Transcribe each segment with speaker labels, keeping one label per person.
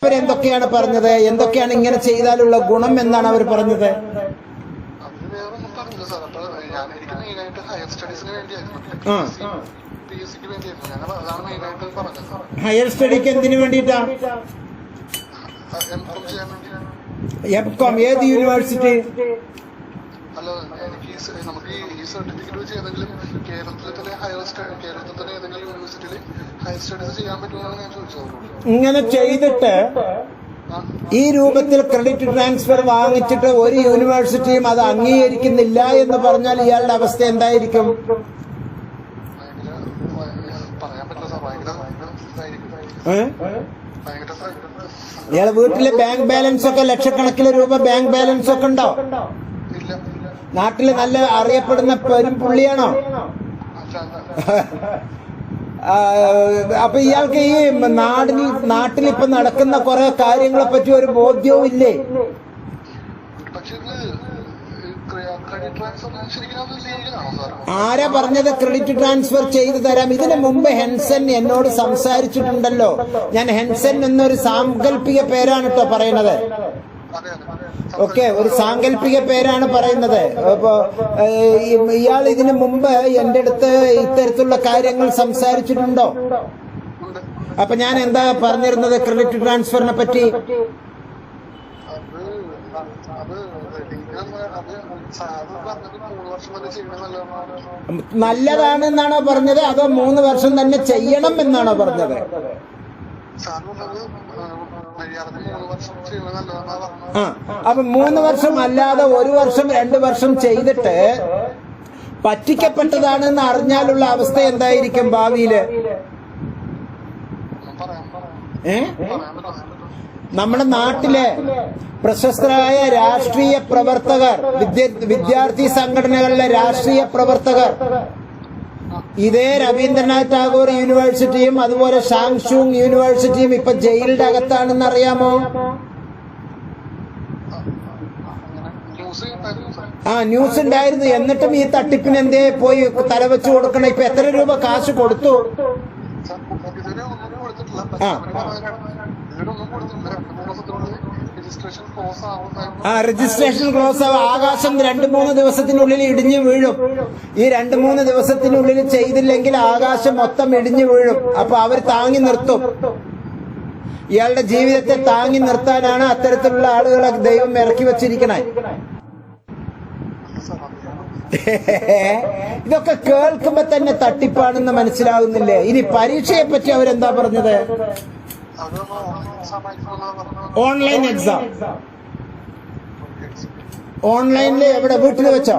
Speaker 1: അവരെന്തൊക്കെയാണ് പറഞ്ഞത്? എന്തൊക്കെയാണ് ഇങ്ങനെ ചെയ്താലുള്ള ഗുണം എന്നാണ് അവർ പറഞ്ഞത്? ഹയർ സ്റ്റഡിക്ക് എന്തിനു വേണ്ടിയിട്ടാ? എംകോം ഏത് യൂണിവേഴ്സിറ്റി?
Speaker 2: നമുക്ക് ഈ സർട്ടിഫിക്കറ്റ് വെച്ച് ഏതെങ്കിലും കേരളത്തിലെ കേരളത്തിലെ ഏതെങ്കിലും യൂണിവേഴ്സിറ്റിയിൽ ഹയർ സ്റ്റഡീസ് ചെയ്യാൻ പറ്റുമെന്നാണ് ഞാൻ ചോദിച്ചത്.
Speaker 1: ഇങ്ങനെ ചെയ്തിട്ട് ഈ രൂപത്തിൽ ക്രെഡിറ്റ് ട്രാൻസ്ഫർ വാങ്ങിച്ചിട്ട് ഒരു യൂണിവേഴ്സിറ്റിയും അത് അംഗീകരിക്കുന്നില്ല എന്ന് പറഞ്ഞാൽ ഇയാളുടെ അവസ്ഥ എന്തായിരിക്കും?
Speaker 2: പറയാൻ പറ്റില്ല സാർ.
Speaker 1: ഇയാളെ വീട്ടിലെ ബാങ്ക് ബാലൻസ് ഒക്കെ ലക്ഷക്കണക്കിന് രൂപ ബാങ്ക് ബാലൻസ് ഒക്കെ ഉണ്ടോ? നാട്ടില് നല്ല അറിയപ്പെടുന്ന പെരും പുള്ളിയാണോ? അപ്പൊ ഇയാൾക്ക് ഈ നാട്ടിൽ ഇപ്പൊ നടക്കുന്ന കുറെ കാര്യങ്ങളെ പറ്റി ഒരു ബോധ്യവും ഇല്ലേ? ആരാ പറഞ്ഞത് ക്രെഡിറ്റ് ട്രാൻസ്ഫർ ചെയ്തു തരാം? ഇതിനു മുമ്പ് ഹെൻസൻ എന്നോട് സംസാരിച്ചിട്ടുണ്ടല്ലോ. ഞാൻ ഹെൻസൻ എന്നൊരു സാങ്കല്പിക പേരാണ് കേട്ടോ പറയണത്. ഓക്കെ, ഒരു സാങ്കല്പിക പേരാണ് പറയുന്നത്. അപ്പൊ ഇയാൾ ഇതിനു മുമ്പ് എന്റെ അടുത്ത് ഇത്തരത്തിലുള്ള കാര്യങ്ങൾ സംസാരിച്ചിട്ടുണ്ടോ? അപ്പൊ ഞാൻ എന്താ പറഞ്ഞിരുന്നത് ക്രെഡിറ്റ് ട്രാൻസ്ഫറിനെ പറ്റി? നല്ലതാണെന്നാണോ പറഞ്ഞത്, അതോ 3 വർഷം തന്നെ ചെയ്യണം എന്നാണോ പറഞ്ഞത്? അപ്പൊ 3 വർഷം അല്ലാതെ 1 വർഷം 2 വർഷം ചെയ്തിട്ട് പറ്റിക്കപ്പെട്ടതാണെന്ന് അറിഞ്ഞാലുള്ള അവസ്ഥ എന്തായിരിക്കും ഭാവിയില്? നമ്മുടെ നാട്ടിലെ പ്രശസ്തരായ രാഷ്ട്രീയ പ്രവർത്തകർ, വിദ്യാർത്ഥി സംഘടനകളിലെ രാഷ്ട്രീയ പ്രവർത്തകർ ഇതേ രവീന്ദ്രനാഥ് ടാഗോർ യൂണിവേഴ്സിറ്റിയും അതുപോലെ ഷാങ്ഷൂങ് യൂണിവേഴ്സിറ്റിയും ഇപ്പൊ ജയിലിന്റെ അകത്താണെന്ന് അറിയാമോ? ന്യൂസ് ഉണ്ടായിരുന്നു. എന്നിട്ടും ഈ തട്ടിപ്പിന് എന്തേ പോയി തലവെച്ച് കൊടുക്കണം? ഇപ്പൊ എത്ര രൂപ കാശ് കൊടുത്തു? രജിസ്ട്രേഷൻ ക്ലോസ് ആവും. ആകാശം 2-3 ദിവസത്തിനുള്ളിൽ ഇടിഞ്ഞു വീഴും. ഈ 2-3 ദിവസത്തിനുള്ളിൽ ചെയ്തില്ലെങ്കിൽ ആകാശം മൊത്തം ഇടിഞ്ഞു വീഴും. അപ്പൊ അവർ താങ്ങി നിർത്തും. ഇയാളുടെ ജീവിതത്തെ താങ്ങി നിർത്താനാണ് അത്തരത്തിലുള്ള ആളുകളെ ദൈവം ഇറക്കി വെച്ചിരിക്കണേ. ഇതൊക്കെ കേൾക്കുമ്പോ തന്നെ തട്ടിപ്പാണെന്ന് മനസ്സിലാവുന്നില്ലേ? ഇനി പരീക്ഷയെ പറ്റി അവരെന്താ പറഞ്ഞത്? Online exam. ഓൺലൈനില് എവിടെ? വീട്ടിൽ വെച്ചോ?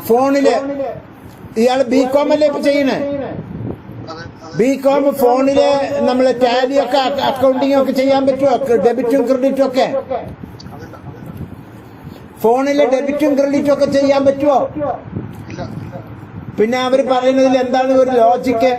Speaker 1: ഫോണില്. ഇയാള് ബികോം അല്ലേ ഇപ്പൊ ചെയ്യണേ? ബികോം ഫോണില് നമ്മള് ടാലി ഒക്കെ അക്കൗണ്ടിങ് ഒക്കെ ചെയ്യാൻ പറ്റുമോ? ഡെബിറ്റും ക്രെഡിറ്റും ഒക്കെ ഫോണില് ഡെബിറ്റും ക്രെഡിറ്റും ഒക്കെ ചെയ്യാൻ പറ്റുമോ? പിന്നെ അവര് പറയുന്നതിൽ എന്താണ് ഒരു ലോജിക്ക്?